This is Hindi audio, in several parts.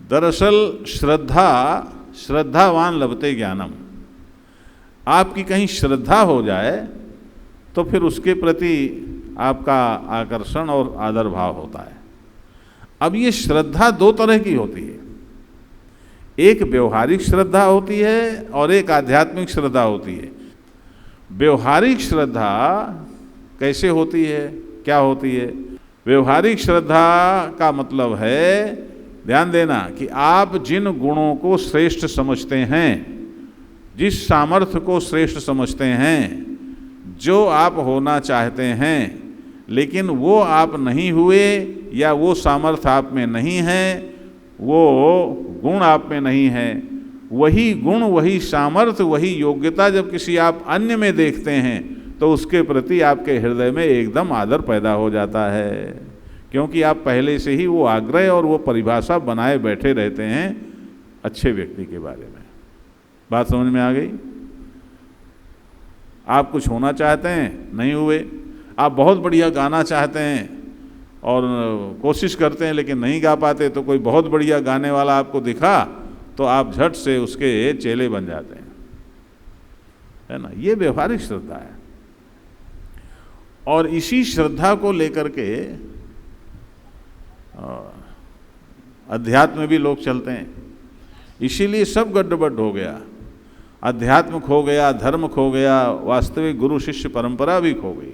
दरअसल श्रद्धावान लभते ज्ञानम, आपकी कहीं श्रद्धा हो जाए तो फिर उसके प्रति आपका आकर्षण और आदर भाव होता है। अब ये श्रद्धा दो तरह की होती है, एक व्यवहारिक श्रद्धा होती है और एक आध्यात्मिक श्रद्धा होती है। व्यवहारिक श्रद्धा कैसे होती है, क्या होती है? व्यवहारिक श्रद्धा का मतलब है, ध्यान देना, कि आप जिन गुणों को श्रेष्ठ समझते हैं, जिस सामर्थ्य को श्रेष्ठ समझते हैं, जो आप होना चाहते हैं लेकिन वो आप नहीं हुए या वो सामर्थ्य आप में नहीं है, वो गुण आप में नहीं है, वही गुण, वही सामर्थ्य, वही योग्यता जब किसी आप अन्य में देखते हैं तो उसके प्रति आपके हृदय में एकदम आदर पैदा हो जाता है, क्योंकि आप पहले से ही वो आग्रह और वो परिभाषा बनाए बैठे रहते हैं अच्छे व्यक्ति के बारे में। बात समझ में आ गई? आप कुछ होना चाहते हैं, नहीं हुए, आप बहुत बढ़िया गाना चाहते हैं और कोशिश करते हैं लेकिन नहीं गा पाते, तो कोई बहुत बढ़िया गाने वाला आपको दिखा तो आप झट से उसके चेले बन जाते हैं, है ना? ये व्यवहारिक श्रद्धा है। और इसी श्रद्धा को लेकर के अध्यात्म में भी लोग चलते हैं, इसीलिए सब गड्ढबड्ढ हो गया। अध्यात्म खो गया, धर्म खो गया, वास्तविक गुरु शिष्य परंपरा भी खो गई।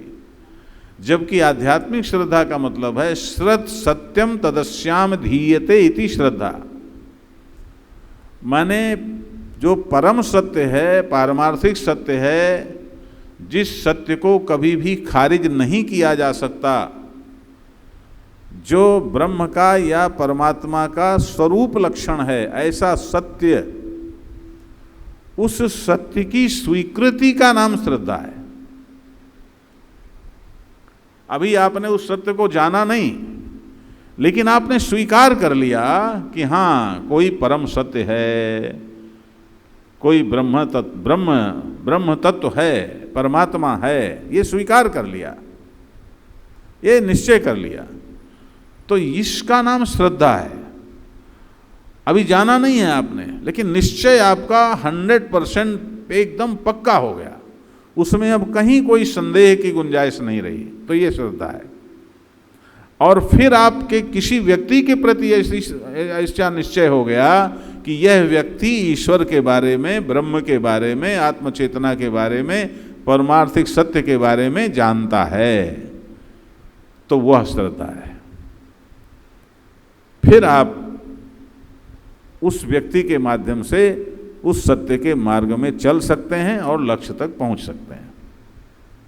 जबकि आध्यात्मिक श्रद्धा का मतलब है श्रद्ध सत्यम तदस्याम धीयते इति श्रद्धा, माने जो परम सत्य है, पारमार्थिक सत्य है, जिस सत्य को कभी भी खारिज नहीं किया जा सकता, जो ब्रह्म का या परमात्मा का स्वरूप लक्षण है, ऐसा सत्य, उस सत्य की स्वीकृति का नाम श्रद्धा है। अभी आपने उस सत्य को जाना नहीं, लेकिन आपने स्वीकार कर लिया कि हाँ, कोई परम सत्य है, कोई ब्रह्म तत्व है, परमात्मा है, ये स्वीकार कर लिया, ये निश्चय कर लिया, तो इसका नाम श्रद्धा है। अभी जाना नहीं है आपने, लेकिन निश्चय आपका 100% एकदम पक्का हो गया, उसमें अब कहीं कोई संदेह की गुंजाइश नहीं रही, तो ये श्रद्धा है। और फिर आपके किसी व्यक्ति के प्रति ऐसा निश्चय हो गया कि यह व्यक्ति ईश्वर के बारे में, ब्रह्म के बारे में, आत्मचेतना के बारे में, परमार्थिक सत्य के बारे में जानता है, तो वह श्रद्धा है। फिर आप उस व्यक्ति के माध्यम से उस सत्य के मार्ग में चल सकते हैं और लक्ष्य तक पहुंच सकते हैं।